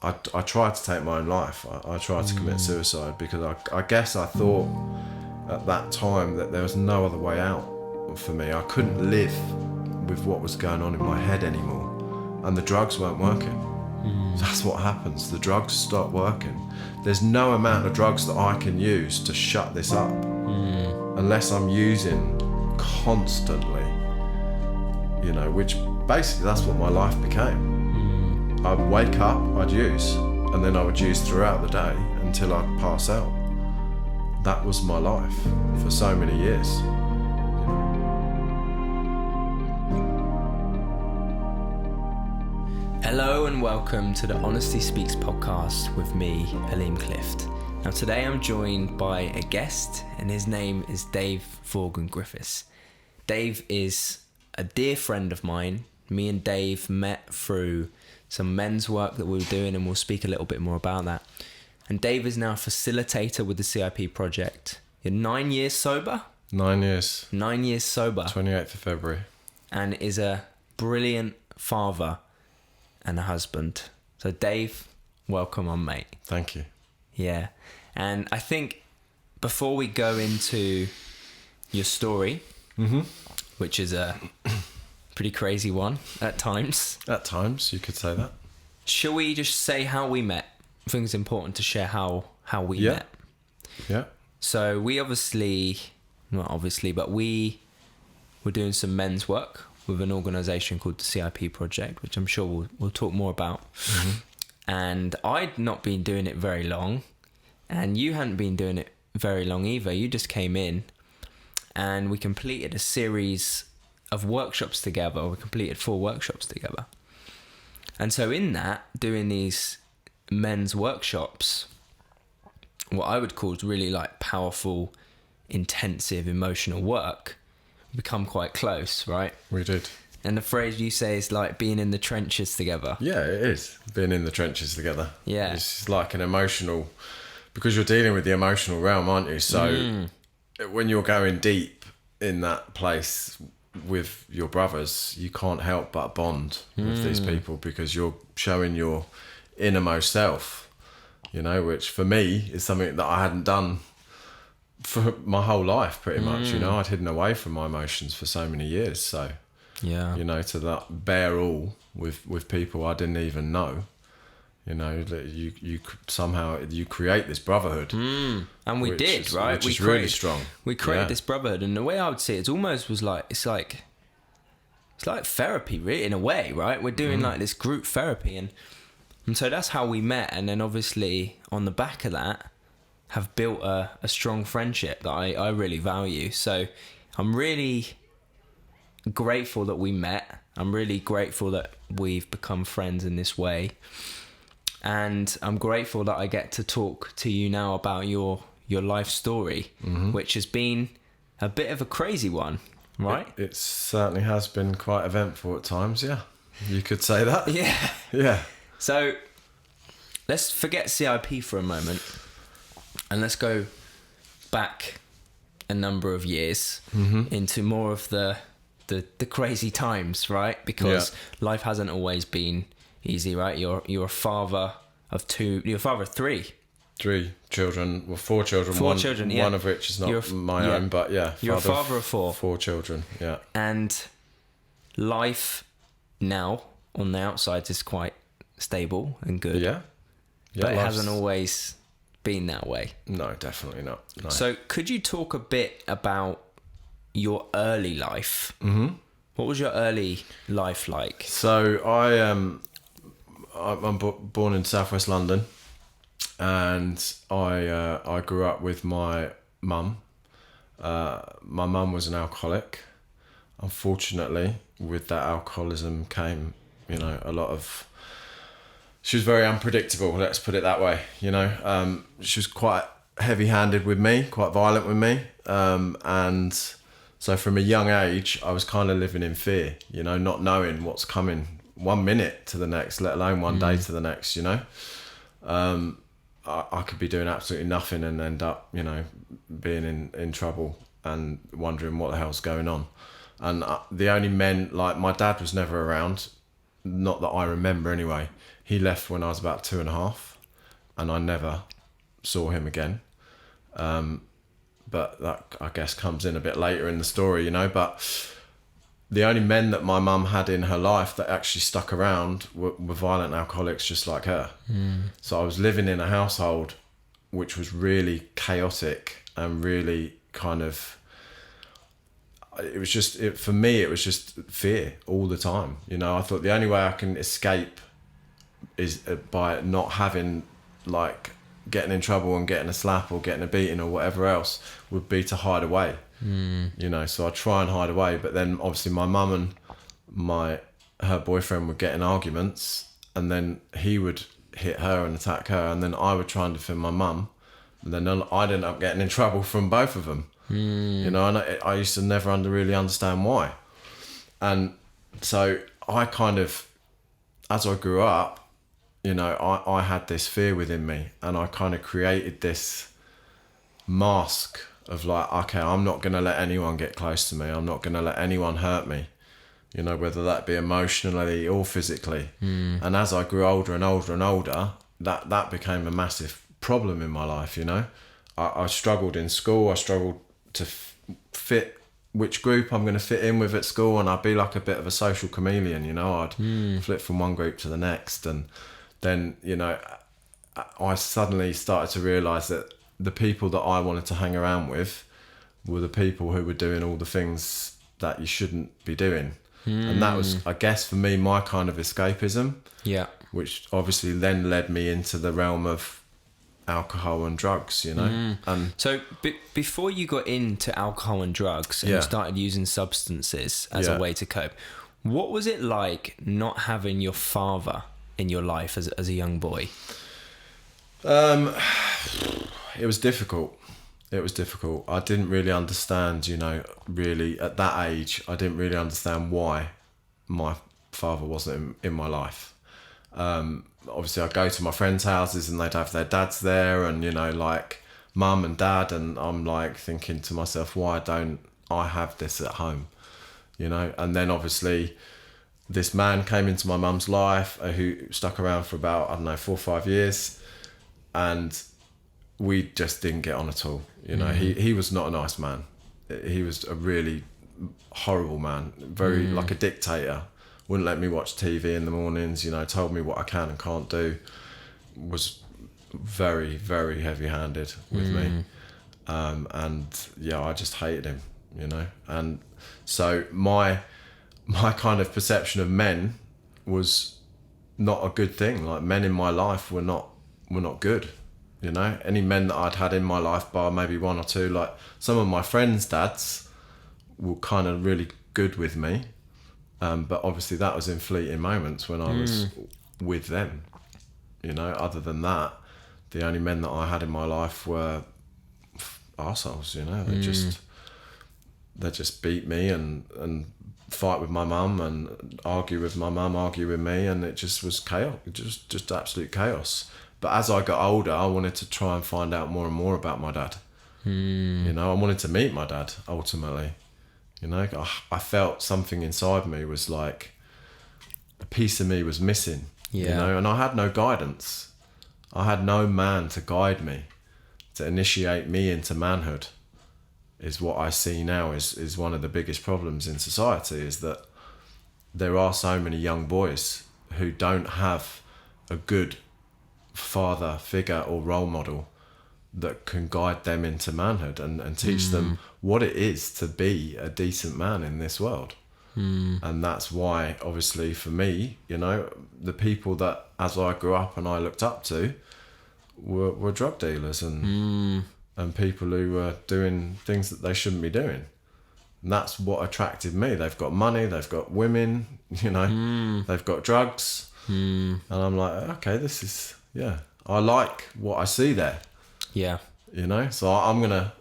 I tried to take my own life. I tried to commit suicide because I guess I thought at that time that there was no other way out for me. I couldn't live with what was going on in my head anymore, and the drugs weren't working. That's what happens. The drugs stop working. There's no amount of drugs that I can use to shut this up unless I'm using constantly, which basically that's what my life became. I'd wake up, I'd use, and then I would use throughout the day until I'd pass out. That was my life for so many years. Hello and welcome to the Honesty Speaks podcast with me, Haleem.C. Now today I'm joined by a guest and his name is Dave Vaughan-Griffiths. Dave is a dear friend of mine. Me and Dave met through some men's work that we were doing, and we'll speak a little bit more about that. And Dave is now a facilitator with the CIP project. You're 9 years sober? 9 years. 9 years sober. 28th of February. And is a brilliant father and a husband. So Dave, welcome on, mate. Thank you. Yeah. And I think before we go into your story, which is a pretty crazy one at times. At times, you could say that. Shall we just say how we met? I think it's important to share how we met. Yeah. So we but we were doing some men's work with an organisation called the CIP Project, which I'm sure we'll talk more about. And I'd not been doing it very long, and you hadn't been doing it very long either. You just came in, and we completed a series of workshops together. We completed 4 workshops together. And so in that, doing these men's workshops, what I would call is really like powerful, intensive, emotional work, we become quite close, right? We did. And the phrase you say is like being in the trenches together. Yeah, it is. Being in the trenches together. Yeah. It's like an emotional, because you're dealing with the emotional realm, aren't you? So when you're going deep in that place with your brothers, you can't help but bond with these people because you're showing your innermost self, which for me is something that I hadn't done for my whole life pretty much. I'd hidden away from my emotions for so many years, so to that bare all with people I didn't even know, that you somehow you create this brotherhood. And we did, right? Which is really strong. We created this brotherhood, and the way I would see it almost was like it's like therapy, really, in a way, right? We're doing like this group therapy, and so that's how we met. And then obviously on the back of that, have built a strong friendship that I really value. So I'm really grateful that we met. I'm really grateful that we've become friends in this way. And I'm grateful that I get to talk to you now about your life story, which has been a bit of a crazy one, right? It certainly has been quite eventful at times, yeah. You could say that. Yeah. Yeah. So let's forget CIP for a moment and let's go back a number of years into more of the crazy times, right? Because life hasn't always been easy, right? You're a father of 2. You're a father of 3. 3 children. Well, 4 children. 4 one, children. Yeah. One of which is not my own, but yeah. You're a father of 4. 4 children. Yeah. And life now on the outside is quite stable and good. Yeah. But it hasn't always been that way. No, definitely not. No. So could you talk a bit about your early life? What was your early life like? So I'm born in southwest London, and I grew up with my mum. My mum was an alcoholic. Unfortunately, with that alcoholism came, a lot of. She was very unpredictable. Let's put it that way. She was quite heavy-handed with me, quite violent with me, and so from a young age, I was kind of living in fear. Not knowing what's coming 1 minute to the next, let alone one day to the next. I could be doing absolutely nothing and end up, being in trouble and wondering what the hell's going on. And the only men, like my dad was never around, not that I remember anyway. He left when I was about 2.5, and I never saw him again. But that, I guess, comes in a bit later in the story, you know. But the only men that my mum had in her life that actually stuck around were violent alcoholics just like her. So I was living in a household which was really chaotic and really kind of, it was just, for me, it was just fear all the time. You know, I thought the only way I can escape is by not having, like, getting in trouble and getting a slap or getting a beating or whatever else, would be to hide away. You know, so I try and hide away, but then obviously my mum and her boyfriend would get in arguments, and then he would hit her and attack her, and then I would try and defend my mum, and then I'd end up getting in trouble from both of them. You know, and I used to never really understand why. And so I kind of, as I grew up, you know, I had this fear within me, and I kind of created this mask of like, okay, I'm not going to let anyone get close to me. I'm not going to let anyone hurt me, you know, whether that be emotionally or physically. And as I grew older and older and older, that became a massive problem in my life, you know. I struggled in school. I struggled to fit which group I'm going to fit in with at school, and I'd be like a bit of a social chameleon, you know. I'd flip from one group to the next, and then, you know, I suddenly started to realise that the people that I wanted to hang around with were the people who were doing all the things that you shouldn't be doing. And that was, I guess, for me, my kind of escapism. Yeah. Which obviously then led me into the realm of alcohol and drugs, you know. And so before you got into alcohol and drugs and started using substances as a way to cope, what was it like not having your father in your life as a young boy? It was difficult. I didn't really understand, you know, really at that age, I didn't really understand why my father wasn't in my life. Obviously I'd go to my friends' houses and they'd have their dads there, and, you know, like mum and dad, and I'm like thinking to myself, why don't I have this at home, you know? And then obviously this man came into my mum's life who stuck around for about, I don't know, 4 or 5 years, and we just didn't get on at all. You know, he was not a nice man. He was a really horrible man, very like a dictator. Wouldn't let me watch TV in the mornings, you know, told me what I can and can't do. Was very, very heavy-handed with me. And yeah, I just hated him, you know. And so my kind of perception of men was not a good thing. Like, men in my life were not good. You know, any men that I'd had in my life, bar maybe one or two, like some of my friends' dads were kind of really good with me. But obviously that was in fleeting moments when I was with them. You know, other than that, the only men that I had in my life were arseholes, you know. They just beat me and fight with my mum and argue with my mum, argue with me, and it just was chaos, just absolute chaos. But as I got older, I wanted to try and find out more and more about my dad. You know, I wanted to meet my dad, ultimately. You know, I felt something inside me was like, a piece of me was missing. You know, and I had no guidance. I had no man to guide me, to initiate me into manhood, is what I see now is one of the biggest problems in society, is that there are so many young boys who don't have a good father figure or role model that can guide them into manhood and teach them what it is to be a decent man in this world. And that's why, obviously, for me, you know, the people that, as I grew up and I looked up to, were drug dealers and people who were doing things that they shouldn't be doing. And that's what attracted me. They've got money, they've got women, you know, they've got drugs. And I'm like, okay, this is, I like what I see there. Yeah. You know, so I'm gonna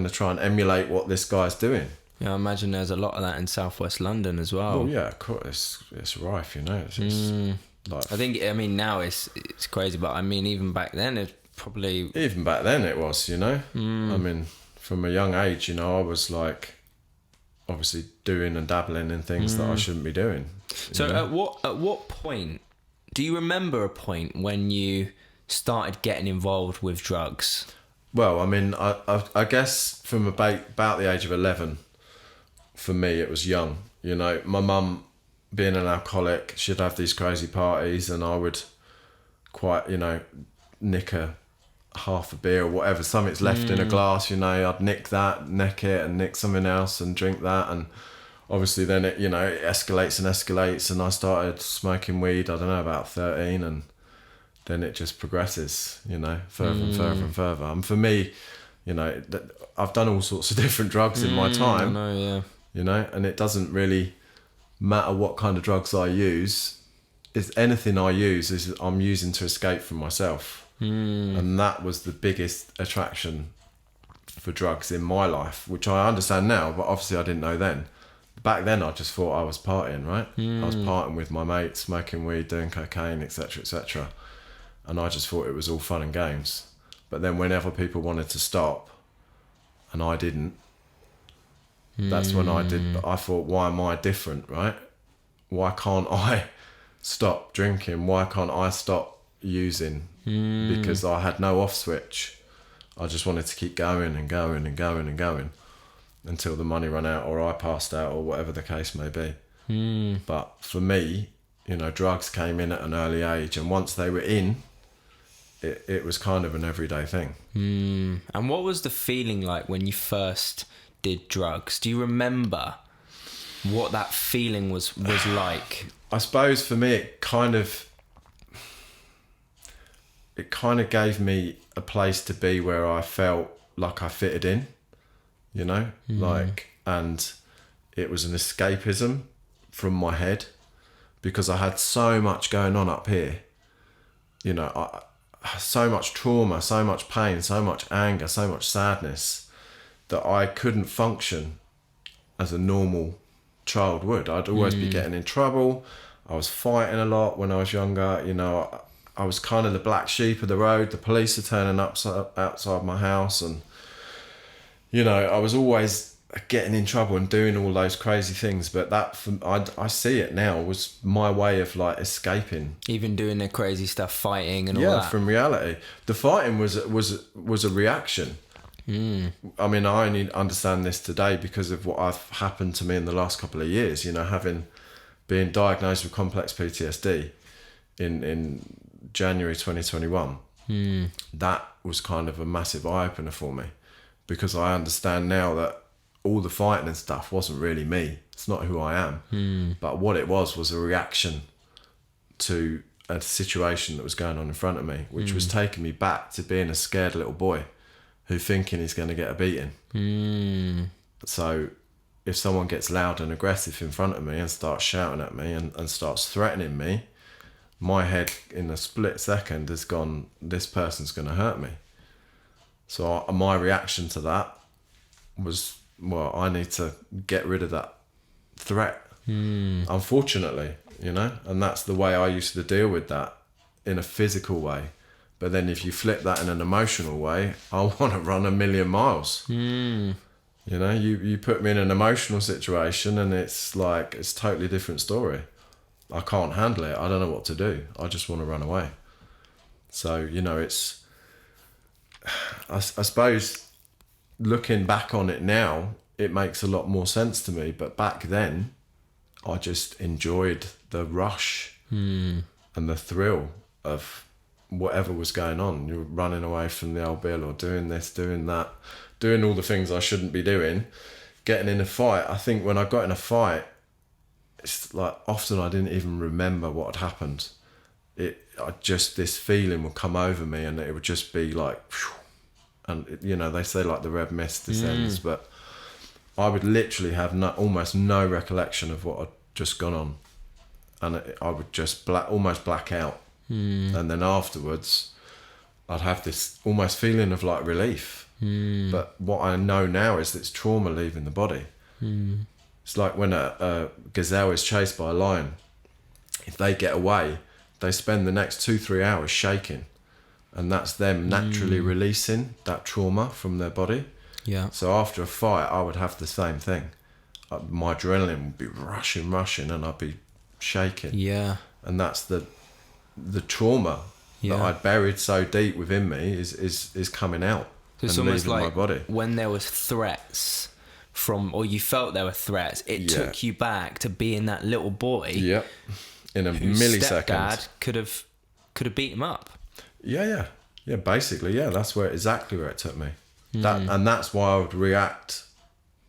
try and emulate what this guy's doing. Yeah, I imagine there's a lot of that in Southwest London as well. Oh yeah, of course, it's rife, you know. It's like, I think, I mean, now it's crazy, but I mean, even back then, it probably... Even back then it was, you know. I mean, from a young age, you know, I was like, obviously doing and dabbling in things that I shouldn't be doing. So at what point Do you remember a point when you started getting involved with drugs? Well, I mean, I guess from about the age of 11, for me, it was young. You know, my mum, being an alcoholic, she'd have these crazy parties, and I would quite, you know, nick half a beer or whatever, something's left in a glass, you know, I'd nick it and nick something else and drink that. And obviously then it, you know, it escalates, and I started smoking weed, I don't know, about 13, and then it just progresses, you know, further and further and further. And for me, you know, I've done all sorts of different drugs in my time, I know, yeah. you know, and it doesn't really matter what kind of drugs I use. It's anything I use is I'm using to escape from myself. And that was the biggest attraction for drugs in my life, which I understand now, but obviously I didn't know then. Back then I just thought I was partying, right? I was partying with my mates, smoking weed, doing cocaine, etc., etc. And I just thought it was all fun and games. But then whenever people wanted to stop and I didn't, that's when I did. I thought, why am I different, right? Why can't I stop drinking? Why can't I stop using? Because I had no off switch. I just wanted to keep going and going and going and going until the money ran out or I passed out or whatever the case may be. But for me, you know, drugs came in at an early age, and once they were in, it was kind of an everyday thing. And what was the feeling like when you first did drugs? Do you remember what that feeling was like? I suppose for me it kind of gave me a place to be where I felt like I fitted in, you know, like, and it was an escapism from my head, because I had so much going on up here, you know, so much trauma, so much pain, so much anger, so much sadness, that I couldn't function as a normal child would. I'd always be getting in trouble. I was fighting a lot when I was younger, you know. I was kind of the black sheep of the road. The police are turning up outside my house, and, you know, I was always getting in trouble and doing all those crazy things. But that, I see it now, was my way of like escaping. Even doing the crazy stuff, fighting and all that. Yeah, from reality. The fighting was a reaction. I mean, I only understand this today because of what have happened to me in the last couple of years. You know, being diagnosed with complex PTSD in January 2021, that was kind of a massive eye-opener for me, because I understand now that all the fighting and stuff wasn't really me. It's not who I am. But what it was a reaction to a situation that was going on in front of me, which was taking me back to being a scared little boy who thinking he's going to get a beating. So if someone gets loud and aggressive in front of me and starts shouting at me and starts threatening me, my head in a split second has gone, this person's going to hurt me. So my reaction to that was, well, I need to get rid of that threat. Unfortunately, you know, and that's the way I used to deal with that, in a physical way. But then if you flip that in an emotional way, I want to run 1,000,000 miles. You know, you put me in an emotional situation and it's like, it's a totally different story. I can't handle it. I don't know what to do. I just want to run away. So, you know, it's, I suppose looking back on it now, it makes a lot more sense to me. But back then, I just enjoyed the rush and the thrill of whatever was going on. You're running away from the old bill, or doing this, doing that, doing all the things I shouldn't be doing, getting in a fight. I think when I got in a fight, it's like often I didn't even remember what had happened. This feeling would come over me, and it would just be like, whew, and you know, they say like the red mist descends, but I would literally have almost no recollection of what had just gone on, and I would just almost black out, and then afterwards I'd have this almost feeling of like relief. But what I know now is it's trauma leaving the body. It's like when a gazelle is chased by a lion. If they get away, they spend the next 2-3 hours shaking, and that's them naturally releasing that trauma from their body. Yeah. So after a fight, I would have the same thing. My adrenaline would be rushing, and I'd be shaking. Yeah. And that's the the trauma that Yeah. I'd buried so deep within me is coming out So it's and almost leaving like my body. when there was threats or you felt there were threats, it took you back to being that little boy. Yep. In a Whose millisecond. stepdad could have beat him up. Yeah. Basically, yeah. That's exactly where it took me. And that's why I would react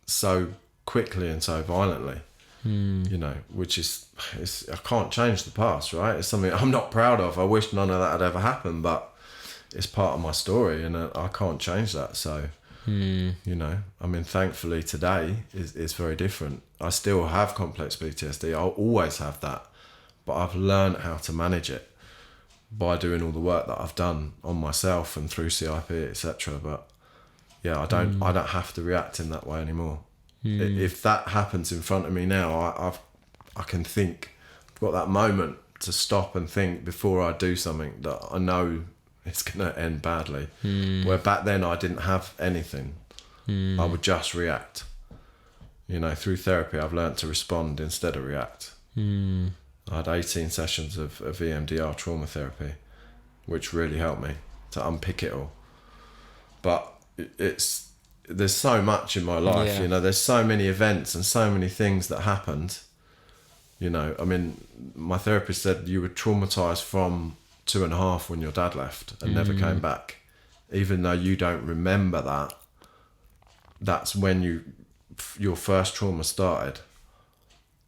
so quickly and so violently. You know, which is I can't change the past, right? It's something I'm not proud of. I wish none of that had ever happened, but it's part of my story, and I can't change that. So, you know, I mean, thankfully today is very different. I still have complex PTSD. I'll always have that, but I've learned how to manage it by doing all the work that I've done on myself and through CIP, etc. But yeah, I don't have to react in that way anymore. If that happens in front of me now, I can think. I've got that moment to stop and think before I do something that I know it's going to end badly. Where back then I didn't have anything. I would just react. You know, through therapy I've learned to respond instead of react. I had 18 sessions of EMDR trauma therapy, which really helped me to unpick it all. But there's so much in my life, you know, there's so many events and so many things that happened. You know, I mean, my therapist said you were traumatized from 2.5 when your dad left and never came back. Even though you don't remember that, that's when your first trauma started.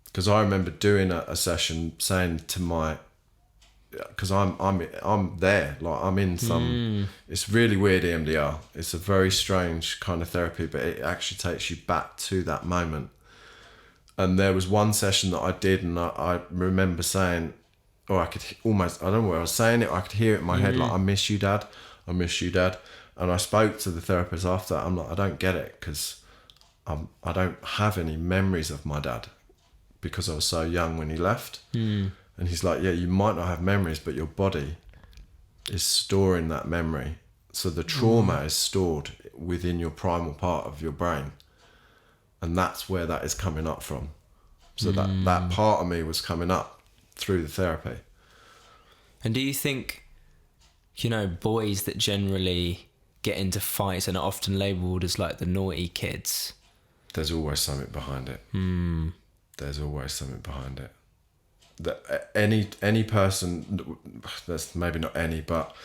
Because I remember doing a session saying to because I'm there, like I'm in some. It's really weird EMDR. It's a very strange kind of therapy, but it actually takes you back to that moment. And there was one session that I did, and I remember saying, I could almost, I don't know where I was saying it, I could hear it in my head, like, I miss you, Dad. I miss you, Dad. And I spoke to the therapist after that. I'm like, I don't get it, because I don't have any memories of my dad, because I was so young when he left. And he's like, yeah, you might not have memories, but your body is storing that memory. So the trauma is stored within your primal part of your brain. And that's where that is coming up from. So that part of me was coming up through the therapy. And do you think, you know, boys that generally get into fights and are often labelled as like the naughty kids? There's always something behind it. There's always something behind it. That any person, there's maybe not any, but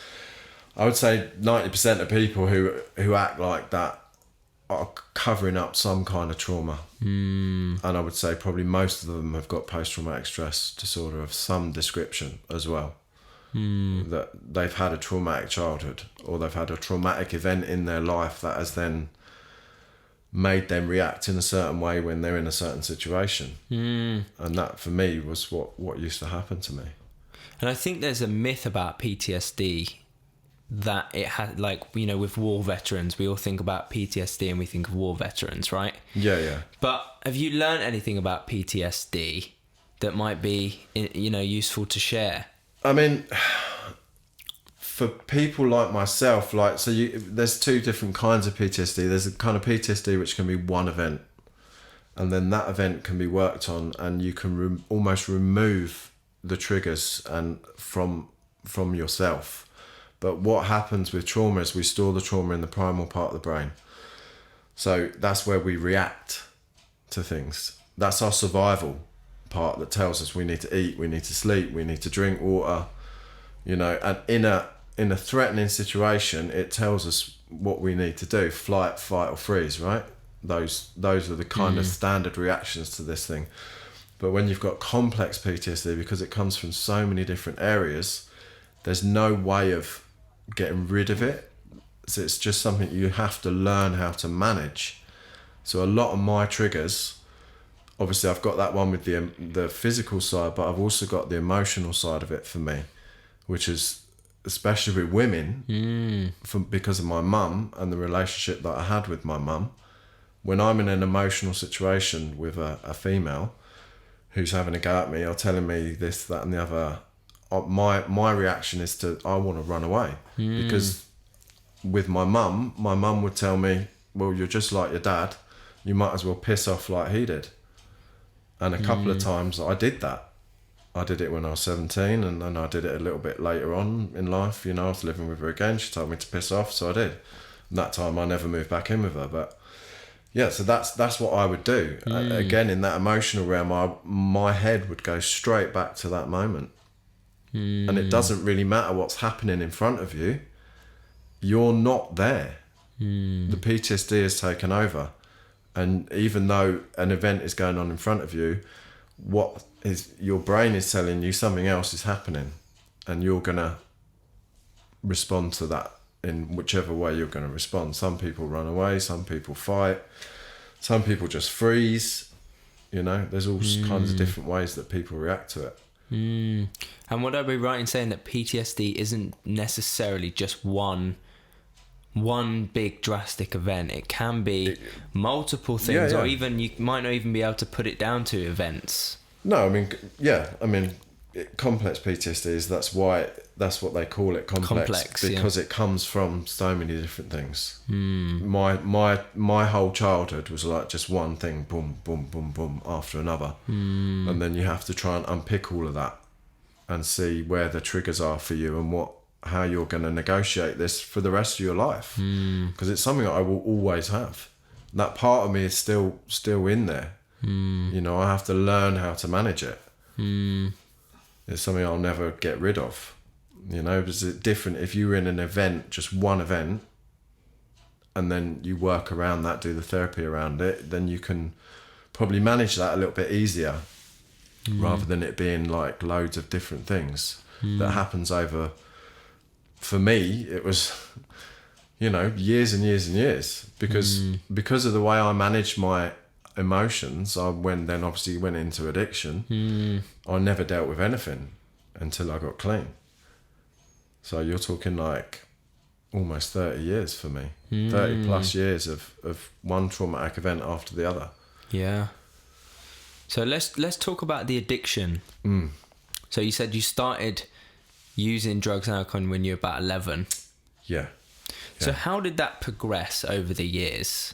I would say 90% of people who act like that are covering up some kind of trauma. And I would say probably most of them have got post-traumatic stress disorder of some description as well. That they've had a traumatic childhood, or they've had a traumatic event in their life that has then made them react in a certain way when they're in a certain situation. And that for me was what used to happen to me. And I think there's a myth about PTSD that it had, like, you know, with war veterans, we all think about PTSD and we think of war veterans, right? Yeah. But have you learned anything about PTSD that might be, you know, useful to share? I mean, for people like myself, like, so there's two different kinds of PTSD. There's a kind of PTSD which can be one event, and then that event can be worked on, and you can almost remove the triggers and from yourself. But what happens with trauma is we store the trauma in the primal part of the brain. So that's where we react to things. That's our survival part that tells us we need to eat, we need to sleep, we need to drink water, you know. And in a threatening situation, it tells us what we need to do: flight, fight, or freeze, right? Those are the kind of standard reactions to this thing. But when you've got complex PTSD, because it comes from so many different areas, there's no way of getting rid of it. So it's just something you have to learn how to manage. So a lot of my triggers, obviously I've got that one with the physical side, but I've also got the emotional side of it for me, which is especially with women, because of my mum and the relationship that I had with my mum. When I'm in an emotional situation with a female who's having a go at me or telling me this, that and the other, my reaction is I want to run away. Because with my mum would tell me, well, you're just like your dad, you might as well piss off like he did. And a couple of times I did that. I did it when I was 17, and then I did it a little bit later on in life. You know, I was living with her again. She told me to piss off, so I did. And that time I never moved back in with her. But yeah, so that's what I would do. Again, in that emotional realm, my head would go straight back to that moment. And it doesn't really matter what's happening in front of you. You're not there. The PTSD has taken over. And even though an event is going on in front of you, what is your brain is telling you something else is happening, and you're gonna respond to that in whichever way you're gonna respond. Some people run away, some people fight, some people just freeze. You know, there's all kinds of different ways that people react to it. And would I be right in saying that PTSD isn't necessarily just one big drastic event? It can be multiple things, or even you might not even be able to put it down to events. No, I mean, complex PTSD is that's what they call it, complex because it comes from so many different things. My whole childhood was like just one thing, boom, boom, boom, boom, after another, and then you have to try and unpick all of that and see where the triggers are for you and how you're going to negotiate this for the rest of your life, because it's something that I will always have. That part of me is still in there. You know, I have to learn how to manage it. It's something I'll never get rid of. You know, it's different if you're in an event, just one event, and then you work around that, do the therapy around it, then you can probably manage that a little bit easier, rather than it being like loads of different things that happens over. For me, it was, you know, years and years and years, because of the way I managed my emotions. I obviously went into addiction. I never dealt with anything until I got clean. So you're talking like almost 30 years for me, 30 plus years of one traumatic event after the other. Yeah. So let's talk about the addiction. So you said you started using drugs and alcohol when you were about 11. Yeah. So how did that progress over the years?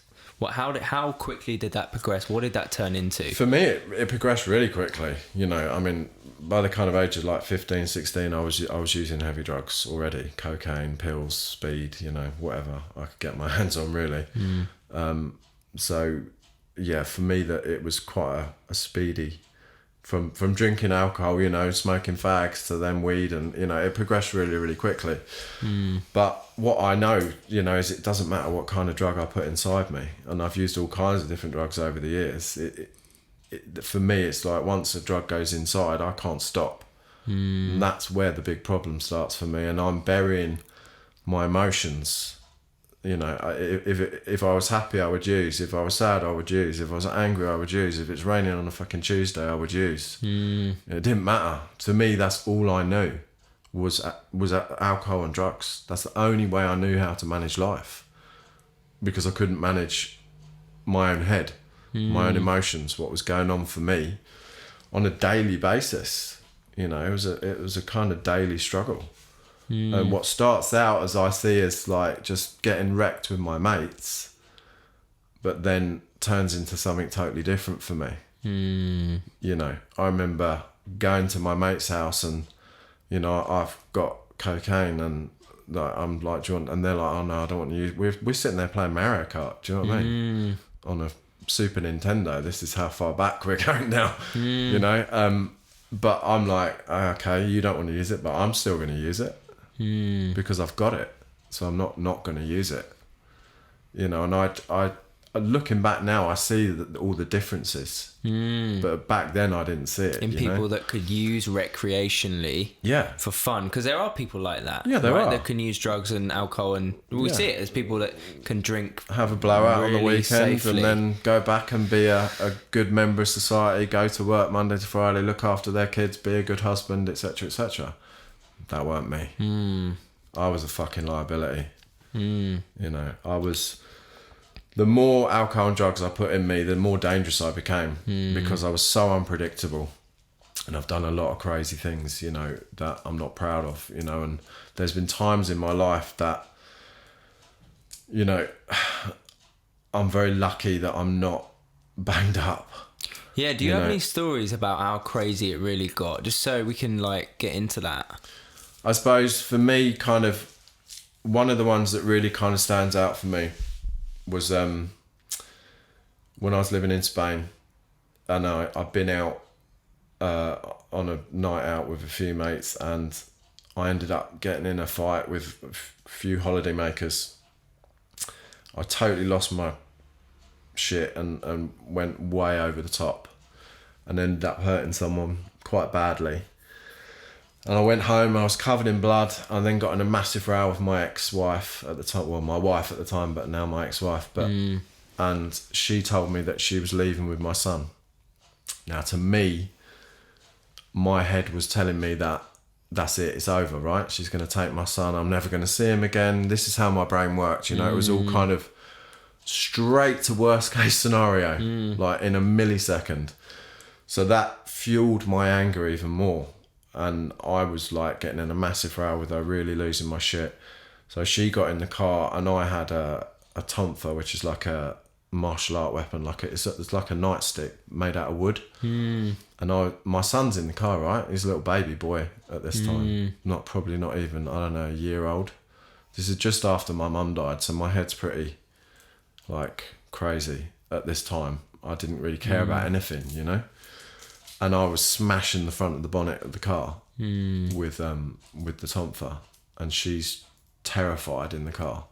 How quickly did that progress? What did that turn into? For me, it progressed really quickly. You know, I mean, by the kind of age of like 15, 16, I was using heavy drugs already. Cocaine, pills, speed, you know, whatever I could get my hands on, really. So, yeah, for me, that it was quite a speedy... From drinking alcohol, you know, smoking fags, to then weed, and, you know, it progressed really, really quickly. But what I know, you know, is it doesn't matter what kind of drug I put inside me. And I've used all kinds of different drugs over the years. For me, it's like once a drug goes inside, I can't stop. And that's where the big problem starts for me. And I'm burying my emotions. You know, if I was happy, I would use. If I was sad, I would use. If I was angry, I would use. If it's raining on a fucking Tuesday, I would use. It didn't matter. To me, that's all I knew was alcohol and drugs. That's the only way I knew how to manage life, because I couldn't manage my own head, my own emotions, what was going on for me on a daily basis. You know, it was a kind of daily struggle. And what starts out, as I see, as like just getting wrecked with my mates, but then turns into something totally different for me. You know, I remember going to my mate's house and, you know, I've got cocaine and like, I'm like, do you want? And they're like, oh no, I don't want to use. We're sitting there playing Mario Kart. Do you know what I mean? On a Super Nintendo. This is how far back we're going now. You know. But I'm like, okay, you don't want to use it, but I'm still going to use it. Because I've got it, so I'm not going to use it, you know. And I looking back now, I see all the differences, but back then I didn't see it. In people that could use recreationally, for fun, because there are people like that, there are, that can use drugs and alcohol, and we see it as people that can drink, have a blowout really on the weekend, safely, and then go back and be a good member of society, go to work Monday to Friday, look after their kids, be a good husband, etc., etc. That weren't me. I was a fucking liability. You know, I was... The more alcohol and drugs I put in me, the more dangerous I became, because I was so unpredictable. And I've done a lot of crazy things, you know, that I'm not proud of, you know. And there's been times in my life that, you know, I'm very lucky that I'm not banged up. Yeah, do you You have know. any stories about how crazy it really got? Just so we can like get into that. I suppose for me, kind of, one of the ones that really kind of stands out for me was when I was living in Spain, and I'd been out on a night out with a few mates, and I ended up getting in a fight with a few holiday makers. I totally lost my shit and went way over the top and ended up hurting someone quite badly. And I went home, I was covered in blood. I then got in a massive row with my ex-wife at the time. Well, my wife at the time, but now my ex-wife. And she told me that she was leaving with my son. Now, to me, my head was telling me that that's it, it's over, right? She's going to take my son. I'm never going to see him again. This is how my brain worked. You know, it was all kind of straight to worst case scenario, like in a millisecond. So that fueled my anger even more. And I was like getting in a massive row with her, really losing my shit. So she got in the car, and I had a tonfa, which is like a martial art weapon, it's like a nightstick made out of wood. And my son's in the car, right? He's a little baby boy at this time, probably not even, I don't know, a year old. This is just after my mum died, so my head's pretty like crazy at this time. I didn't really care about anything, you know. And I was smashing the front of the bonnet of the car with the tonfa, and she's terrified in the car,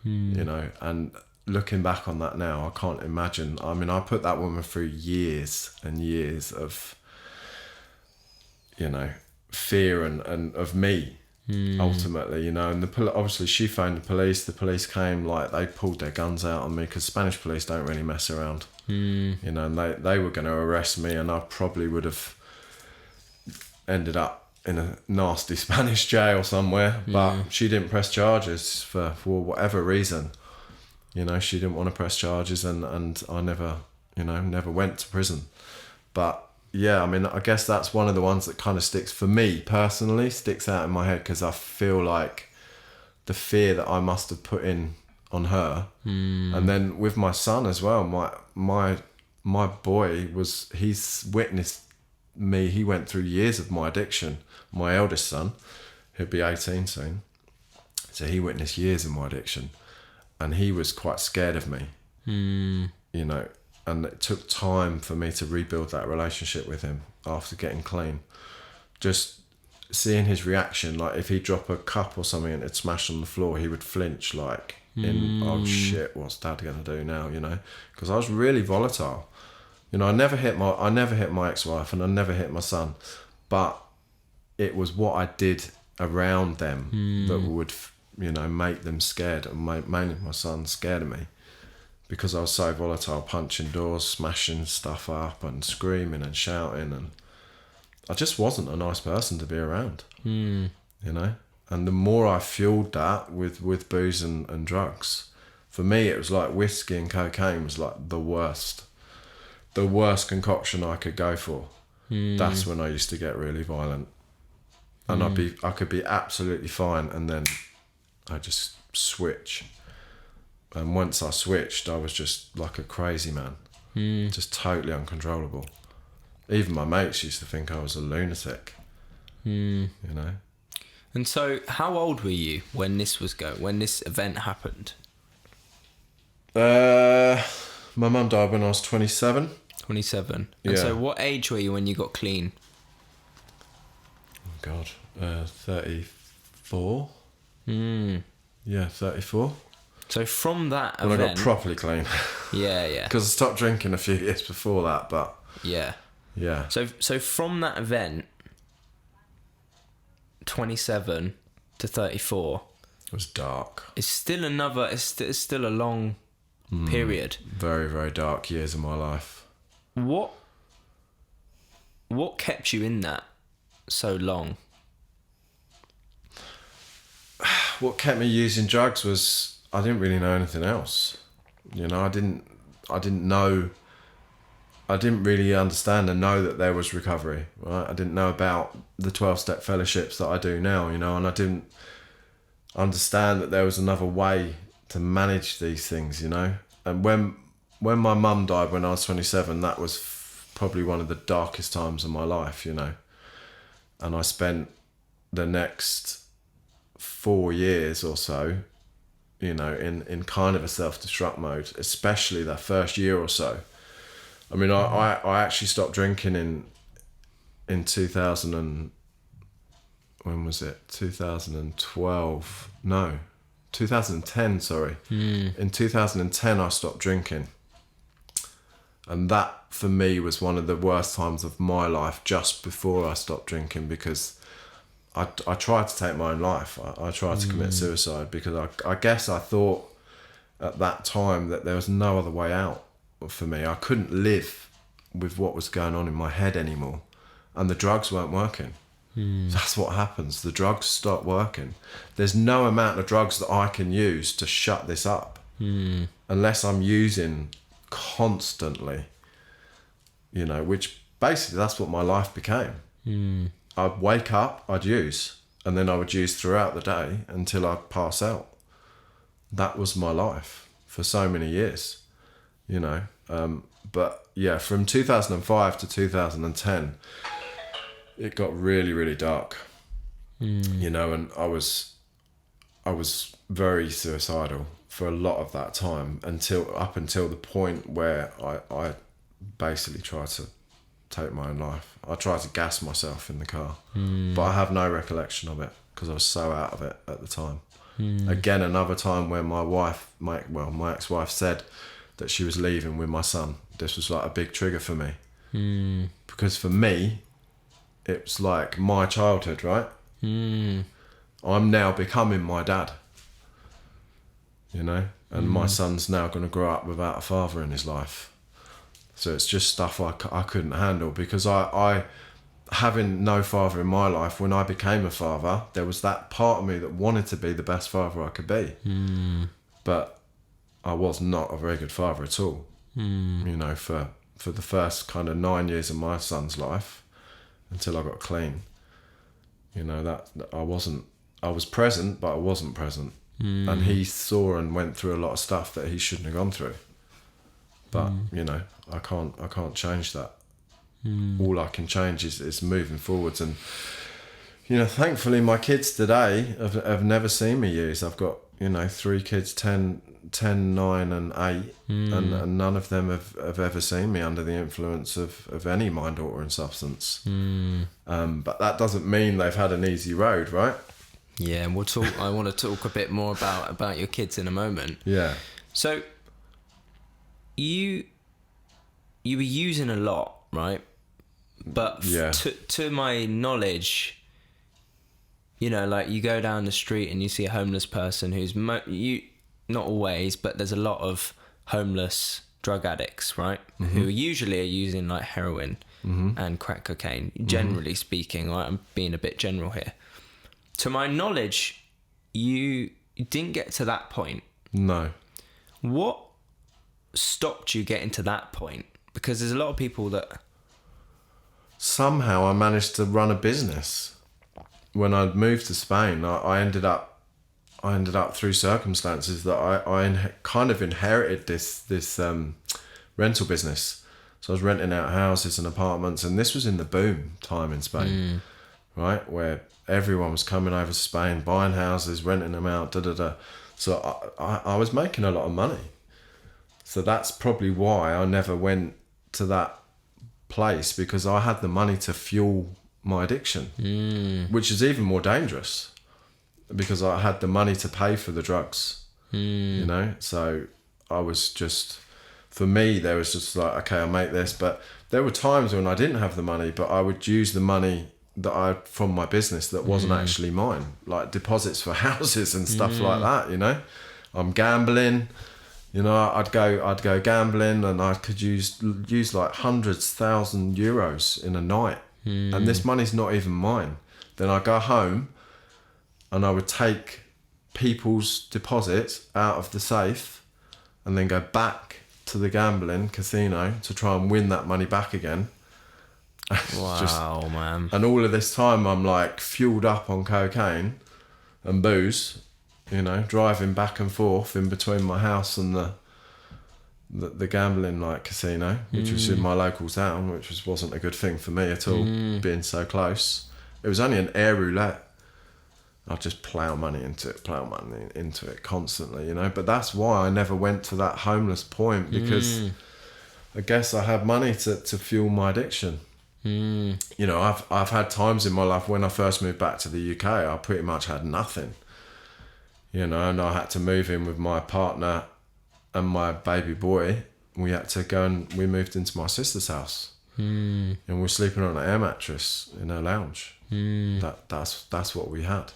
you know. And looking back on that now, I can't imagine. I mean, I put that woman through years and years of, you know, fear and of me, ultimately, you know. And obviously she phoned the police. The police came, like, they pulled their guns out on me, because Spanish police don't really mess around. You know, and they were going to arrest me, and I probably would have ended up in a nasty Spanish jail somewhere. But she didn't press charges for whatever reason. You know, she didn't want to press charges, and I never went to prison. But yeah, I mean, I guess that's one of the ones that kind of sticks, for me personally, sticks out in my head, because I feel like the fear that I must have put in on her. And then with my son as well, my boy he's witnessed me. He went through years of my addiction. My eldest son, he'll be 18 soon, so he witnessed years of my addiction, and he was quite scared of me. You know, and it took time for me to rebuild that relationship with him after getting clean. Just seeing his reaction, like if he'd drop a cup or something and it'd smash on the floor, he would flinch, like oh shit, what's dad gonna do now, you know? Because I was really volatile. You know, I never hit my ex-wife, and I never hit my son, but it was what I did around them that would, you know, make them scared, and mainly my son scared of me, because I was so volatile, punching doors, smashing stuff up and screaming and shouting, and I just wasn't a nice person to be around. You know. And the more I fueled that with booze and drugs, for me it was like whiskey and cocaine was like the worst concoction I could go for. That's when I used to get really violent, and I could be absolutely fine, and then I just switch. And once I switched, I was just like a crazy man, just totally uncontrollable. Even my mates used to think I was a lunatic. You know. And so, how old were you when this event happened? My mum died when I was 27. 27. And so, what age were you when you got clean? Oh God, 34. Yeah, 34. So from that when event, I got properly clean. Yeah. Because I stopped drinking a few years before that, but yeah. So from that event, 27 to 34, it was dark. It's still it's still a long period. Very, very dark years of my life. What kept you in that so long? What kept me using drugs was I didn't really know anything else. You know, I didn't really understand and know that there was recovery, right? I didn't know about the 12-step fellowships that I do now, you know, and I didn't understand that there was another way to manage these things, you know. And when my mum died when I was 27, that was probably one of the darkest times of my life, you know. And I spent the next 4 years or so, you know, in kind of a self-destruct mode, especially that first year or so. I mean, I actually stopped drinking in 2000 and, when was it? 2012? No, 2010, sorry. In 2010, I stopped drinking. And that, for me, was one of the worst times of my life, just before I stopped drinking, because I tried to take my own life. I tried to commit suicide because I guess I thought at that time that there was no other way out for me. I couldn't live with what was going on in my head anymore. And the drugs weren't working. That's what happens. The drugs stop working. There's no amount of drugs that I can use to shut this up unless I'm using constantly, you know, which basically that's what my life became. I'd wake up, I'd use, and then I would use throughout the day until I'd pass out. That was my life for so many years, you know. But yeah, from 2005 to 2010, it got really, really dark, you know, and I was very suicidal for a lot of that time up until the point where I basically tried to take my own life. I tried to gas myself in the car, but I have no recollection of it because I was so out of it at the time. Again, another time where my ex-wife said that she was leaving with my son. This was like a big trigger for me, because for me, it was like my childhood, right? I'm now becoming my dad, you know, and my son's now going to grow up without a father in his life. So it's just stuff I couldn't handle, because I having no father in my life, when I became a father, there was that part of me that wanted to be the best father I could be. But I was not a very good father at all. You know, for the first kind of 9 years of my son's life, until I got clean, you know, that I was present, but I wasn't present. And he saw and went through a lot of stuff that he shouldn't have gone through. But, you know, I can't change that. All I can change is moving forwards. And, you know, thankfully my kids today have never seen me use. I've got, you know, 3 kids, 10, 9 and 8, and none of them have ever seen me under the influence of any mind altering substance. But that doesn't mean they've had an easy road, right? Yeah, and I want to talk a bit more about your kids in a moment. Yeah. So you were using a lot, right? But Yeah. to my knowledge, you know, like you go down the street and you see a homeless person who's not always, but there's a lot of homeless drug addicts, right? Who usually are using like heroin and crack cocaine, generally speaking, right? I'm being a bit general here. To my knowledge, you didn't get to that point. No. What stopped you getting to that point? Because there's a lot of people that... Somehow I managed to run a business. When I moved to Spain, I ended up through circumstances that I kind of inherited this rental business. So I was renting out houses and apartments, and this was in the boom time in Spain, right? Where everyone was coming over to Spain, buying houses, renting them out, So I was making a lot of money. So that's probably why I never went to that place, because I had the money to fuel my addiction, which is even more dangerous, because I had the money to pay for the drugs, you know? So I was just, for me, there was just like, okay, I'll make this. But there were times when I didn't have the money, but I would use the money that from my business that wasn't actually mine, like deposits for houses and stuff like that, you know? I'm gambling, you know, I'd go gambling, and I could use like hundreds, €1,000 in a night. And this money's not even mine. Then I go home and I would take people's deposits out of the safe and then go back to the gambling casino to try and win that money back again. Wow, man. And all of this time I'm like fueled up on cocaine and booze, you know, driving back and forth in between my house and the gambling like casino, which was in my local town, which wasn't a good thing for me at all, being so close. It was only an air roulette. I'd just plough money into it constantly, you know. But that's why I never went to that homeless point, because I guess I had money to fuel my addiction. You know, I've had times in my life when I first moved back to the UK, I pretty much had nothing. You know, and I had to move in with my partner and my baby boy. We had to go and we moved into my sister's house. And we're sleeping on an air mattress in her lounge. That's what we had.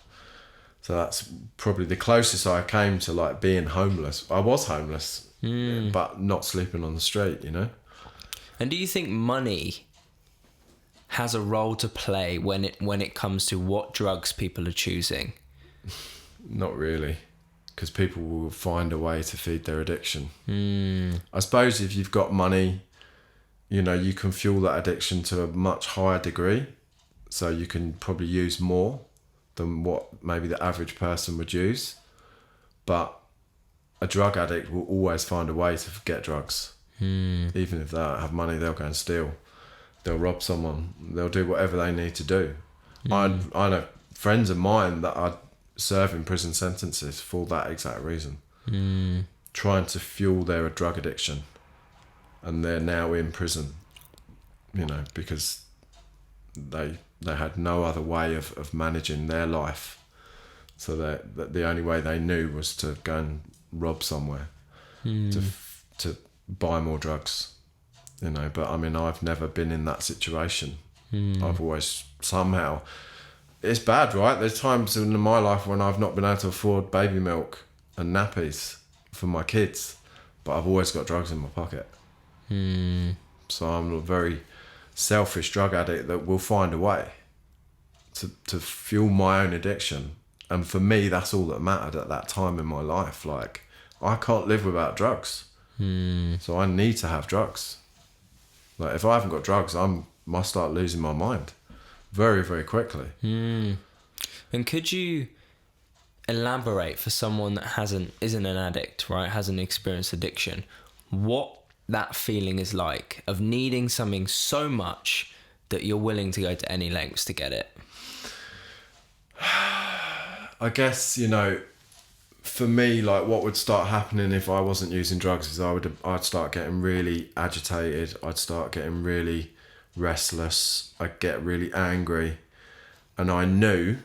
So that's probably the closest I came to like being homeless. I was homeless, but not sleeping on the street, you know. And do you think money has a role to play when it comes to what drugs people are choosing? Not really, because people will find a way to feed their addiction. I suppose if you've got money, you know, you can fuel that addiction to a much higher degree. So you can probably use more than what maybe the average person would use. But a drug addict will always find a way to get drugs. Even if they don't have money, they'll go and steal. They'll rob someone. They'll do whatever they need to do. I know friends of mine that are serving prison sentences for that exact reason. Trying to fuel their drug addiction. And they're now in prison, you know, because they had no other way of managing their life. So that the only way they knew was to go and rob somewhere to buy more drugs, you know. But I mean, I've never been in that situation. I've always somehow, it's bad, right? There's times in my life when I've not been able to afford baby milk and nappies for my kids, but I've always got drugs in my pocket. So I'm a very selfish drug addict that will find a way to fuel my own addiction. And for me, that's all that mattered at that time in my life. Like, I can't live without drugs. So I need to have drugs. Like, if I haven't got drugs, I must start losing my mind very, very quickly. And could you elaborate for someone that isn't an addict, right? Hasn't experienced addiction, what that feeling is like of needing something so much that you're willing to go to any lengths to get it? I guess, you know, for me, like, what would start happening if I wasn't using drugs is I'd start getting really agitated. I'd start getting really restless. I'd get really angry. And I knew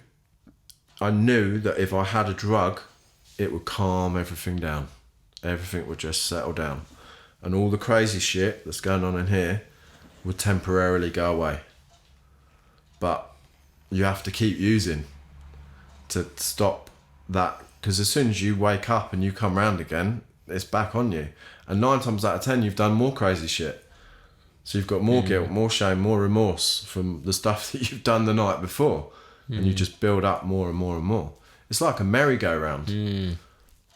that if I had a drug, it would calm everything down. Everything would just settle down. And all the crazy shit that's going on in here would temporarily go away. But you have to keep using to stop that, because as soon as you wake up and you come round again, it's back on you. And 9 times out of 10, you've done more crazy shit. So you've got more guilt, more shame, more remorse from the stuff that you've done the night before. And you just build up more and more and more. It's like a merry-go-round. You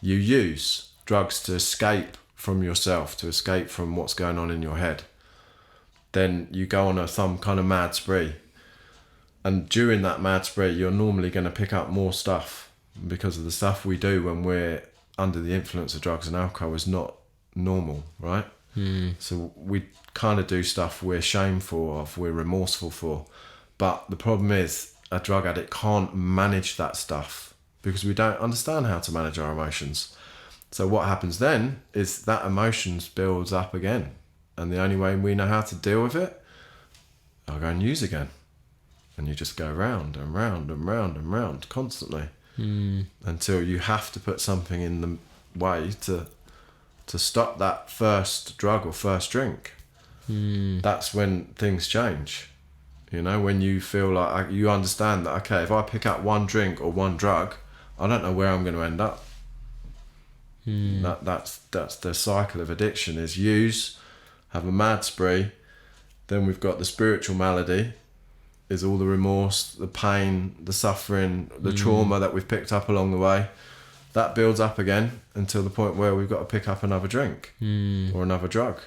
use drugs to escape from yourself, to escape from what's going on in your head. Then you go on some kind of mad spree. And during that mad spree, you're normally going to pick up more stuff, because of the stuff we do when we're under the influence of drugs and alcohol is not normal, right? So we kind of do stuff we're shameful of, we're remorseful for. But the problem is, a drug addict can't manage that stuff because we don't understand how to manage our emotions. So what happens then is that emotions builds up again. And the only way we know how to deal with it, I'll go and use again. And you just go round and round and round and round constantly until you have to put something in the way to stop that first drug or first drink. That's when things change. You know, when you feel like you understand that, okay, if I pick up one drink or one drug, I don't know where I'm going to end up. That's the cycle of addiction, is use, have a mad spree, then we've got the spiritual malady, is all the remorse, the pain, the suffering, the trauma that we've picked up along the way. That builds up again until the point where we've got to pick up another drink or another drug.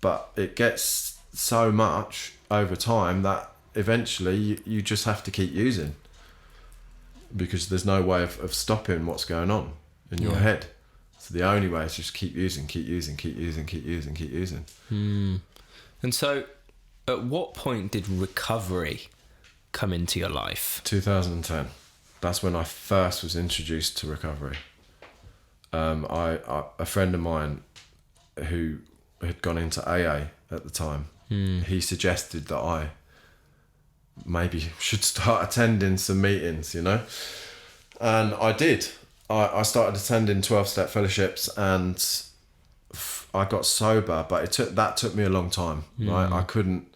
But it gets so much over time that eventually you just have to keep using, because there's no way of stopping what's going on in your head. So the only way is just keep using. And so, at what point did recovery come into your life? 2010. That's when I first was introduced to recovery. A friend of mine who had gone into AA at the time, he suggested that I maybe should start attending some meetings, you know? And I did. I started attending 12-step fellowships, and I got sober, but that took me a long time, right? I couldn't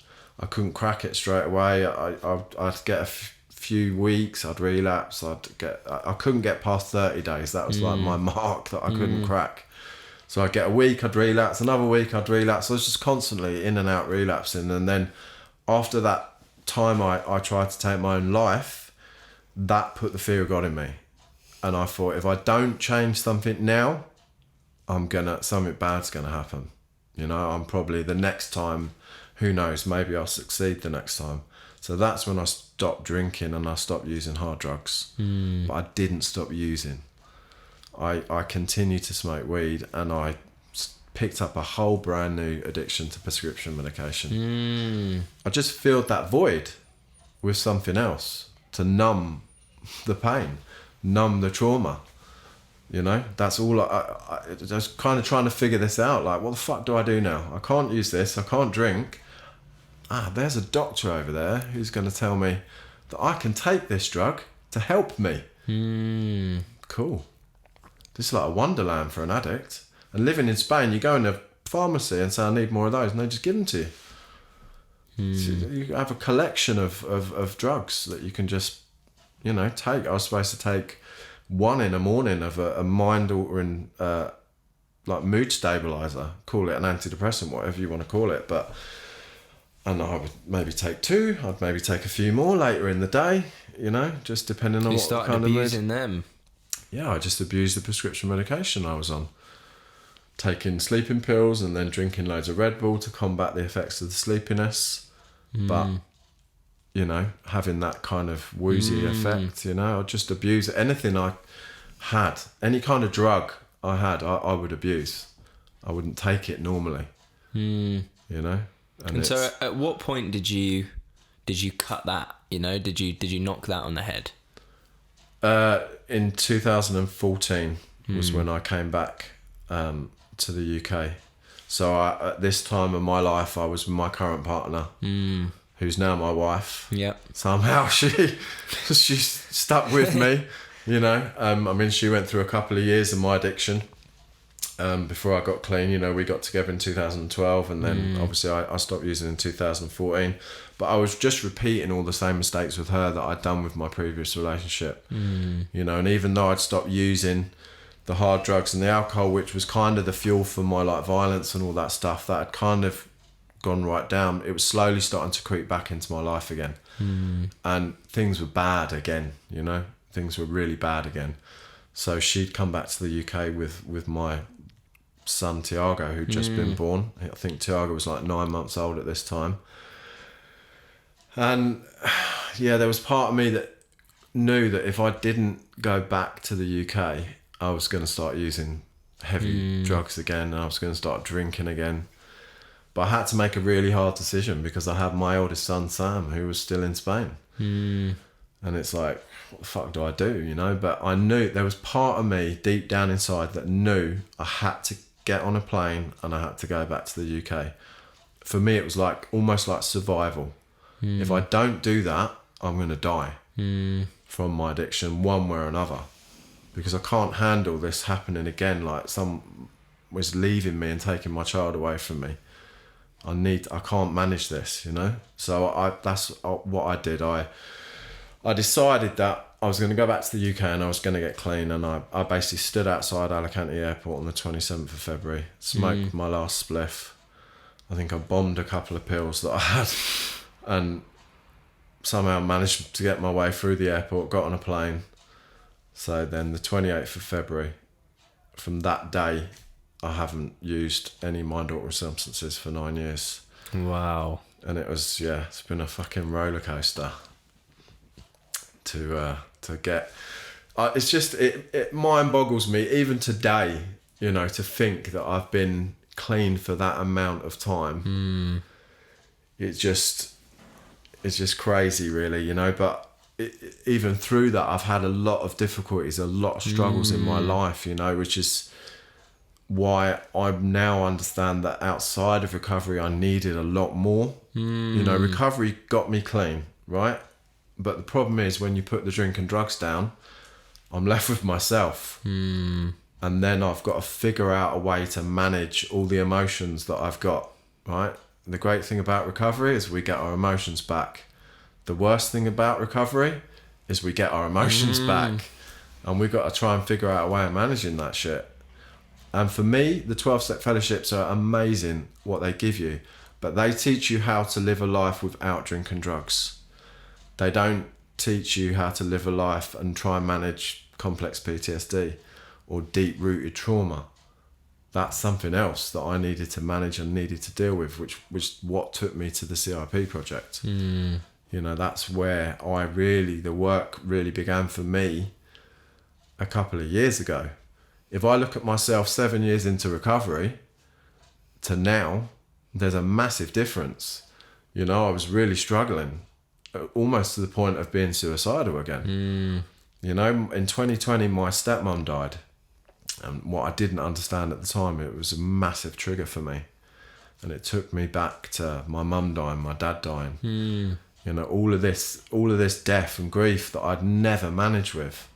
crack it straight away. I'd get a few weeks, I'd relapse. I couldn't get past 30 days. That was like my mark that I couldn't crack. So I'd get a week, I'd relapse, another week, I'd relapse. I was just constantly in and out relapsing. And then after that time I tried to take my own life, that put the fear of God in me. And I thought, if I don't change something now, something bad's gonna happen. You know, I'm probably the next time, who knows, maybe I'll succeed the next time. So that's when I stopped drinking and I stopped using hard drugs. But I didn't stop using. I continued to smoke weed, and I picked up a whole brand new addiction to prescription medication. I just filled that void with something else to numb the pain, numb the trauma. You know, that's all. I was kind of trying to figure this out. Like, what the fuck do I do now? I can't use this. I can't drink. There's a doctor over there who's going to tell me that I can take this drug to help me. Cool. This is like a wonderland for an addict. And living in Spain, you go in a pharmacy and say, I need more of those, and they just give them to you. So you have a collection of drugs that you can just, you know, take. I was supposed to take one in the morning of a mind-altering, like mood stabilizer. Call it an antidepressant, whatever you want to call it. And I would maybe take two. I'd maybe take a few more later in the day, you know, just depending on what kind of mood. You started abusing them. Yeah, I just abused the prescription medication I was on. Taking sleeping pills and then drinking loads of Red Bull to combat the effects of the sleepiness. But, you know, having that kind of woozy effect, you know, I'd just abuse anything I had. Any kind of drug I had, I would abuse. I wouldn't take it normally, you know. And so at what point did you cut that, you know? Did you knock that on the head? In 2014 was when I came back to the UK. So at this time of my life, I was with my current partner, who's now my wife. Yep. Somehow she stuck with me, you know. I mean, she went through a couple of years of my addiction before I got clean. You know, we got together in 2012, and then obviously I stopped using in 2014. But I was just repeating all the same mistakes with her that I'd done with my previous relationship. You know, and even though I'd stopped using the hard drugs and the alcohol, which was kind of the fuel for my like violence and all that stuff, that had kind of gone right down, it was slowly starting to creep back into my life again. And things were bad again, you know, things were really bad again. So she'd come back to the UK with my son Tiago, who'd just been born. I think Tiago was like 9 months old at this time. And yeah, there was part of me that knew that if I didn't go back to the UK, I was going to start using heavy drugs again, and I was going to start drinking again. But I had to make a really hard decision because I had my oldest son, Sam, who was still in Spain. And it's like, what the fuck do I do, you know? But I knew there was part of me deep down inside that knew I had to get on a plane and I had to go back to the UK. For me, it was like almost like survival. If I don't do that, I'm going to die from my addiction one way or another, because I can't handle this happening again. Like some was leaving me and taking my child away from me. I can't manage this, you know? So that's what I did. I decided that I was going to go back to the UK and I was going to get clean. And I basically stood outside Alicante Airport on the 27th of February, smoked my last spliff. I think I bombed a couple of pills that I had and somehow managed to get my way through the airport, got on a plane. So then the 28th of February, from that day, I haven't used any mind-altering substances for 9 years. Wow. And it was, yeah, it's been a fucking roller coaster to get. It's just, it mind boggles me even today, to think that I've been clean for that amount of time, it's just crazy, really, but even through that, I've had a lot of difficulties, a lot of struggles in my life, which is why I now understand that outside of recovery, I needed a lot more. Recovery got me clean, right? But the problem is when you put the drink and drugs down, I'm left with myself. And then I've got to figure out a way to manage all the emotions that I've got, right? The great thing about recovery is we get our emotions back. The worst thing about recovery is we get our emotions back. And we've got to try and figure out a way of managing that shit. And for me, the 12-step fellowships are amazing what they give you, but they teach you how to live a life without drink and drugs. They don't teach you how to live a life and try and manage complex PTSD or deep-rooted trauma. That's something else that I needed to manage and needed to deal with, which what took me to the CIP project. That's where the work really began for me a couple of years ago. If I look at myself 7 years into recovery to now, there's a massive difference. I was really struggling, almost to the point of being suicidal again. In 2020, my stepmom died. And what I didn't understand at the time, it was a massive trigger for me. And it took me back to my mum dying, my dad dying. All of this death and grief that I'd never managed with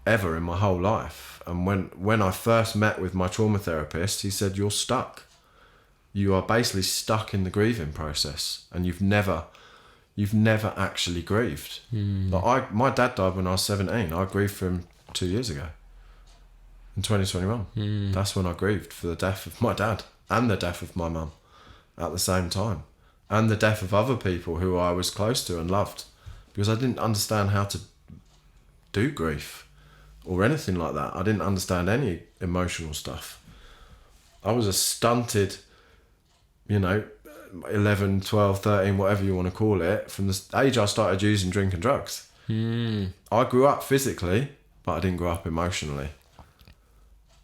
ever in my whole life. And when I first met with my trauma therapist, he said, you're stuck. You are basically stuck in the grieving process, and you've never actually grieved. My dad died when I was 17. I grieved for him 2 years ago. In 2021. That's when I grieved for the death of my dad and the death of my mum at the same time. And the death of other people who I was close to and loved, because I didn't understand how to do grief or anything like that. I didn't understand any emotional stuff. I was a stunted, 11, 12, 13, whatever you want to call it, from the age I started using drink and drugs. I grew up physically, but I didn't grow up emotionally.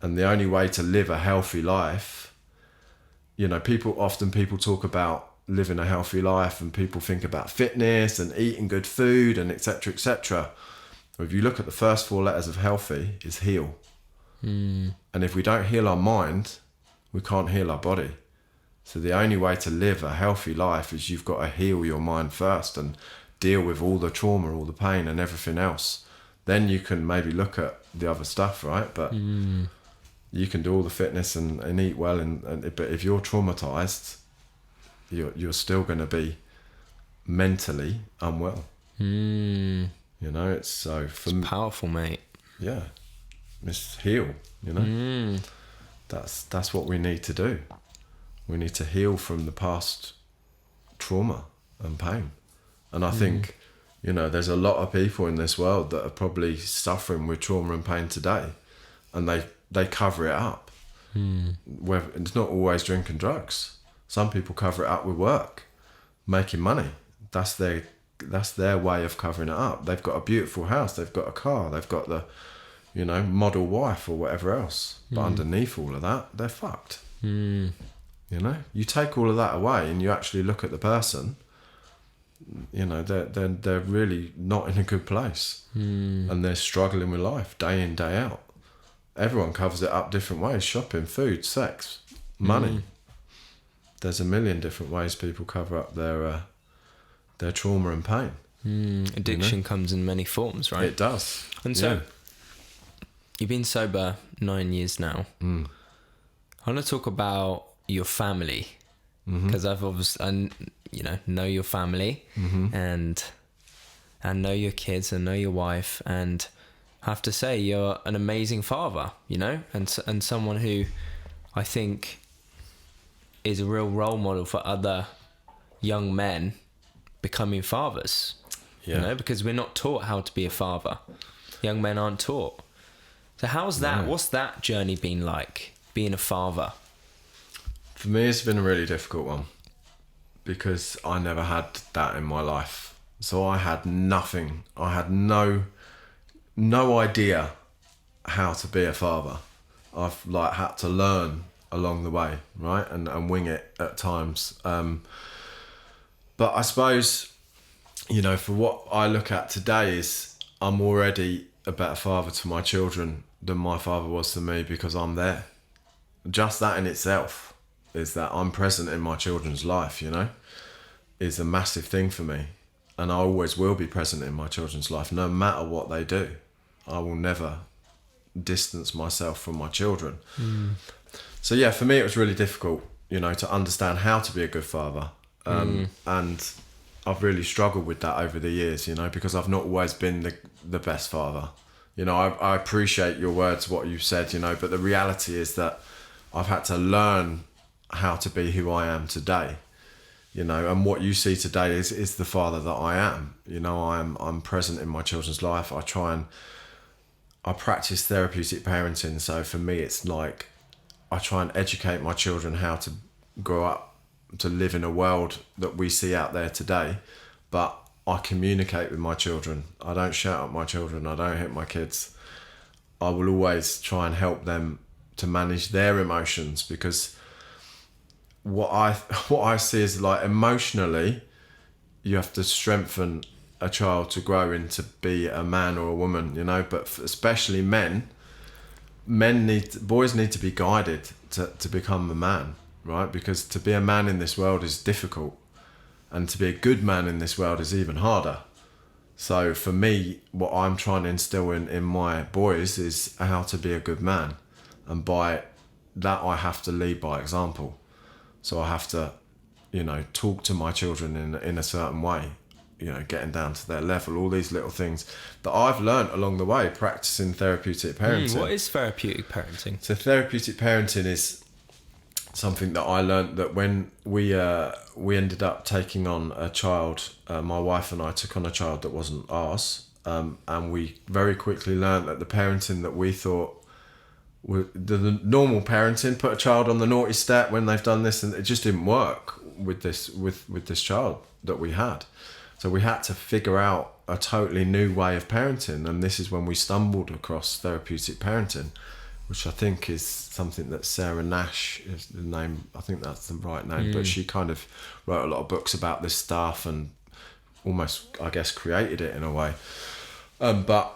And the only way to live a healthy life, people talk about living a healthy life, and people think about fitness and eating good food and etc., etc. If you look at the first 4 letters of healthy, is heal. And if we don't heal our mind, we can't heal our body. So the only way to live a healthy life is you've got to heal your mind first and deal with all the trauma, all the pain and everything else. Then you can maybe look at the other stuff, right? But you can do all the fitness and eat well, but if you're traumatized, you're still going to be mentally unwell. It's powerful, mate. Yeah, it's heal. That's what we need to do. We need to heal from the past trauma and pain. And I think there's a lot of people in this world that are probably suffering with trauma and pain today, and they cover it up. Where it's not always drink and drugs. Some people cover it up with work, making money. That's their way of covering it up. They've got a beautiful house, they've got a car, they've got the model wife or whatever else, but underneath all of that, they're fucked. You take all of that away and you actually look at the person, they're really not in a good place. And they're struggling with life day in, day out. Everyone covers it up different ways: shopping, food, sex, money. There's a million different ways people cover up their trauma and pain. Addiction comes in many forms, right? It does. And so you've been sober 9 years now. I want to talk about your family, because I've obviously, know your family, and know your kids and know your wife, and have to say you're an amazing father, and someone who I think is a real role model for other young men becoming fathers. Because we're not taught how to be a father. Young men aren't taught. So how's that? What's that journey been like, being a father? For me, it's been a really difficult one, because I never had that in my life. So I had nothing. I had no idea how to be a father. I've like had to learn along the way, right, and wing it at times. But I suppose, you know, for what I look at today is I'm already a better father to my children than my father was to me, because I'm there. Just that in itself is that I'm present in my children's life, you know, is a massive thing for me. And I always will be present in my children's life, no matter what they do. I will never distance myself from my children. So yeah, for me it was really difficult, you know, to understand how to be a good father. And I've really struggled with that over the years, you know, because I've not always been the best father. You know, I appreciate your words, what you've said, you know, but the reality is that I've had to learn how to be who I am today, you know, and what you see today is the father that I am. You know, I'm present in my children's life. I practice therapeutic parenting. So for me, it's like I try and educate my children how to grow up, to live in a world that we see out there today. But I communicate with my children. I don't shout at my children. I don't hit my kids. I will always try and help them to manage their emotions, because what I see is like emotionally, you have to strengthen a child to grow into be a man or a woman, you know. But especially boys need to be guided to become a man, right? Because to be a man in this world is difficult, and to be a good man in this world is even harder. So for me, what I'm trying to instill in my boys is how to be a good man, and by that I have to lead by example. So I have to, you know, talk to my children in a certain way, you know, getting down to their level, all these little things that I've learned along the way practicing therapeutic parenting. What is therapeutic parenting? So therapeutic parenting is something that I learned that when we ended up taking on a child, my wife and I took on a child that wasn't ours, and we very quickly learned that the parenting that we thought the normal parenting, put a child on the naughty step when they've done this, and it just didn't work with this child that we had. So we had to figure out a totally new way of parenting, and this is when we stumbled across therapeutic parenting, which I think is something that Sarah Nash is the name. I think that's the right name, but she kind of wrote a lot of books about this stuff and almost, I guess, created it in a way. But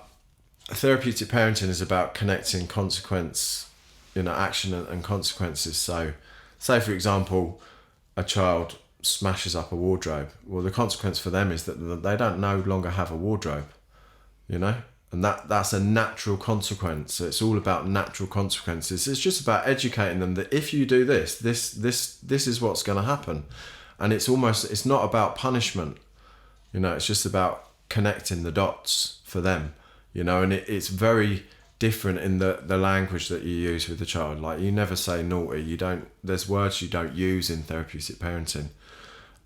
therapeutic parenting is about connecting consequence, you know, action and consequences. So, say for example, a child smashes up a wardrobe. Well, the consequence for them is that they don't no longer have a wardrobe, you know, and that's a natural consequence. So it's all about natural consequences. It's just about educating them that if you do this is what's going to happen, and it's not about punishment, you know. It's just about connecting the dots for them. You know, and it's very different in the language that you use with the child. Like, you never say naughty. There's words you don't use in therapeutic parenting.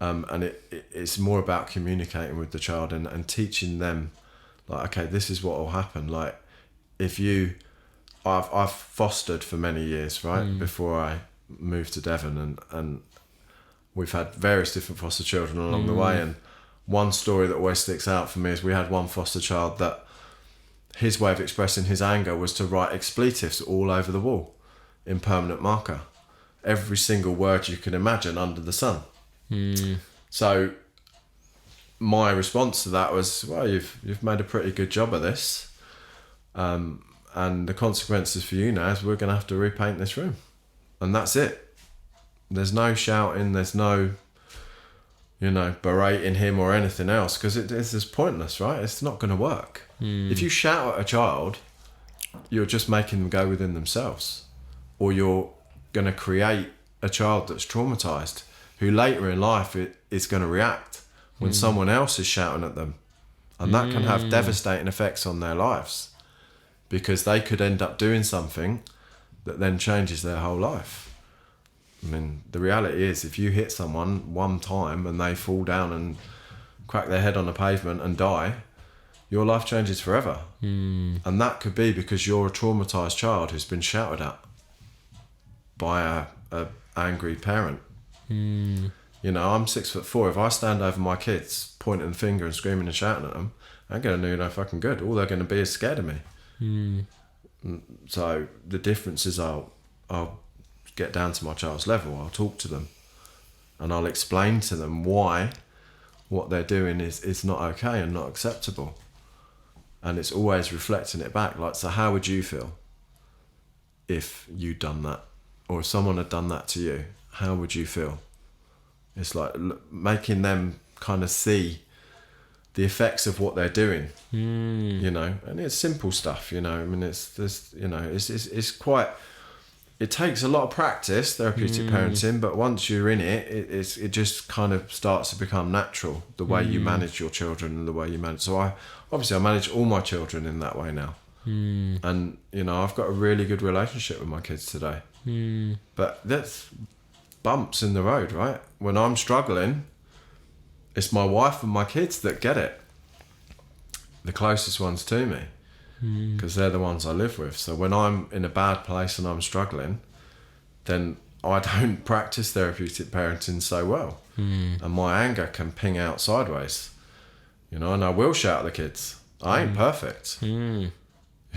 And it's more about communicating with the child and teaching them, like, okay, this is what will happen. Like, I've fostered for many years, right? Before I moved to Devon, and we've had various different foster children along the way. And one story that always sticks out for me is we had one foster child that his way of expressing his anger was to write expletives all over the wall in permanent marker. Every single word you can imagine under the sun. So my response to that was, well, you've made a pretty good job of this. And the consequences for you now is we're going to have to repaint this room. And that's it. There's no shouting, there's no, you know, berating him or anything else, because it's just pointless, right? It's not going to work. If you shout at a child, you're just making them go within themselves, or you're going to create a child that's traumatized, who later in life is going to react when someone else is shouting at them, and that can have devastating effects on their lives, because they could end up doing something that then changes their whole life. I mean, the reality is, if you hit someone one time and they fall down and crack their head on the pavement and die, your life changes forever. And that could be because you're a traumatized child who's been shouted at by a angry parent. You know, I'm 6'4". If I stand over my kids pointing the finger and screaming and shouting at them, I ain't gonna do no fucking good. All they're gonna be is scared of me. So the difference is I'll get down to my child's level. I'll talk to them, and I'll explain to them why what they're doing is not okay and not acceptable. And it's always reflecting it back. Like, so how would you feel if you'd done that? Or if someone had done that to you, how would you feel? It's like making them kind of see the effects of what they're doing, you know, and it's simple stuff, you know. I mean, it's quite, it takes a lot of practice, therapeutic parenting, but once you're in it, it just kind of starts to become natural, the way you manage your children and the way you manage. So I manage all my children in that way now. And, you know, I've got a really good relationship with my kids today. But that's bumps in the road, right? When I'm struggling, it's my wife and my kids that get it. The closest ones to me. Because they're the ones I live with. So when I'm in a bad place and I'm struggling, then I don't practice therapeutic parenting so well. And my anger can ping out sideways. You know, and I will shout at the kids. I ain't perfect. You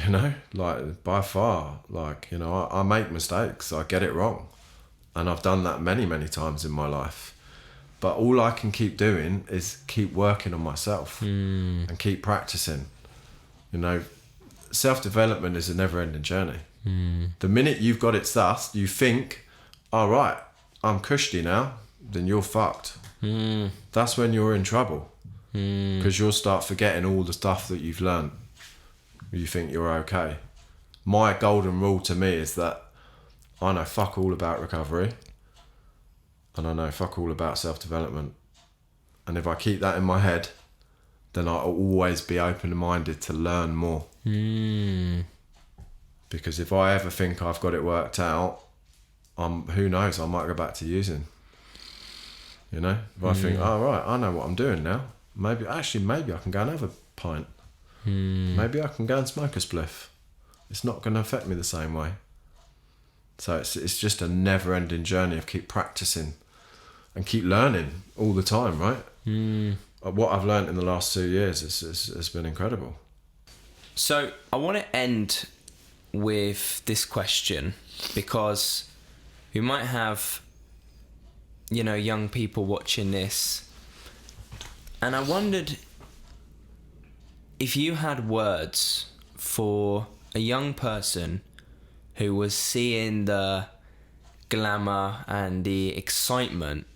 know, like, by far. Like, you know, I make mistakes. I get it wrong. And I've done that many, many times in my life. But all I can keep doing is keep working on myself and keep practicing. You know, self-development is a never-ending journey. The minute you've got it sus, you think, all right, I'm cushy now, then you're fucked. That's when you're in trouble. Because you'll start forgetting all the stuff that you've learned. You think you're okay. My golden rule to me is that I know fuck all about recovery, and I know fuck all about self-development. And if I keep that in my head, then I'll always be open-minded to learn more. Because if I ever think I've got it worked out, who knows, I might go back to using. You know? If I think, oh right, I know what I'm doing now. Maybe I can go and have a pint. Maybe I can go and smoke a spliff. It's not going to affect me the same way. So it's just a never-ending journey of keep practicing and keep learning all the time, right? What I've learned in the last 2 years has been incredible. So I want to end with this question, because we might have, you know, young people watching this, and I wondered if you had words for a young person who was seeing the glamour and the excitement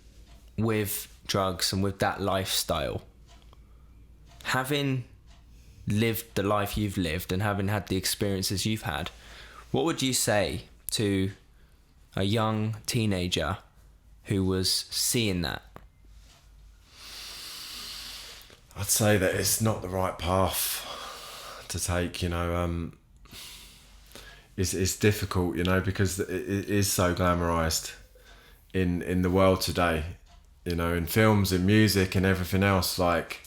with drugs and with that lifestyle, having lived the life you've lived and having had the experiences you've had, what would you say to a young teenager who was seeing that? I'd say that it's not the right path to take, you know. It's difficult, you know, because it is so glamorized in the world today, you know, in films, in music and everything else. Like,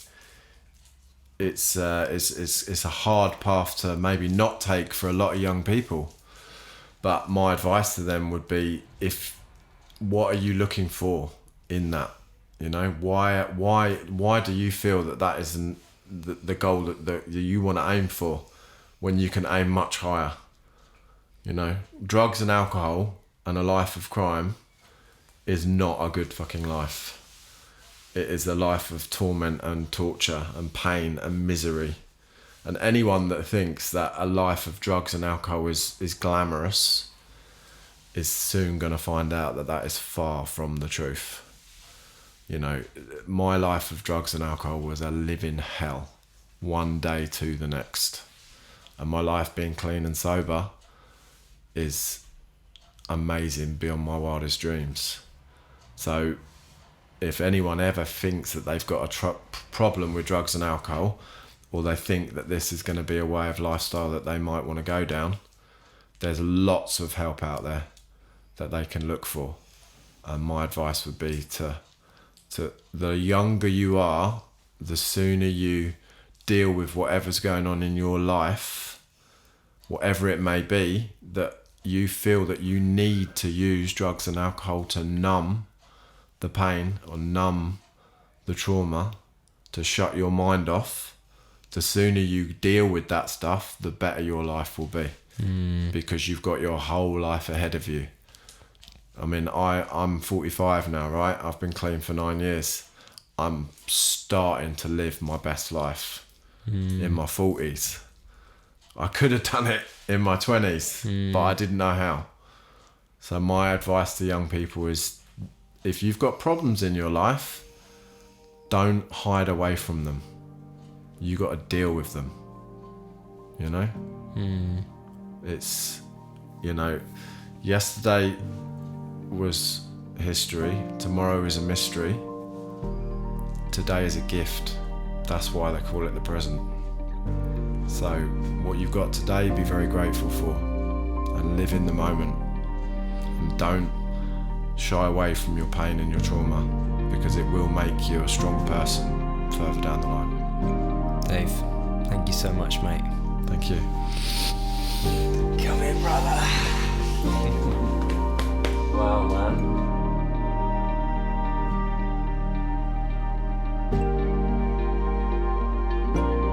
it's a hard path to maybe not take for a lot of young people. But my advice to them would be, what are you looking for in that? You know, why do you feel that isn't the goal that you want to aim for, when you can aim much higher? You know, drugs and alcohol and a life of crime is not a good fucking life. It is a life of torment and torture and pain and misery. And anyone that thinks that a life of drugs and alcohol is glamorous is soon going to find out that is far from the truth. You know, my life of drugs and alcohol was a living hell, one day to the next. And my life being clean and sober is amazing beyond my wildest dreams. So if anyone ever thinks that they've got a problem with drugs and alcohol, or they think that this is going to be a way of lifestyle that they might want to go down, there's lots of help out there that they can look for. And my advice would be to the younger you are, the sooner you deal with whatever's going on in your life, whatever it may be, that you feel that you need to use drugs and alcohol to numb the pain or numb the trauma, to shut your mind off. The sooner you deal with that stuff, the better your life will be. because you've got your whole life ahead of you. I mean, I'm 45 now, right? I've been clean for 9 years. I'm starting to live my best life in my 40s. I could have done it in my 20s, but I didn't know how. So my advice to young people is, if you've got problems in your life, don't hide away from them. You got to deal with them. You know? It's, you know, yesterday was history, tomorrow is a mystery, today is a gift. That's why they call it the present. So what you've got today, be very grateful for, and live in the moment, and don't shy away from your pain and your trauma, because it will make you a strong person further down the line. Dave, thank you so much, mate. Thank you. Come in, brother. Wow, man.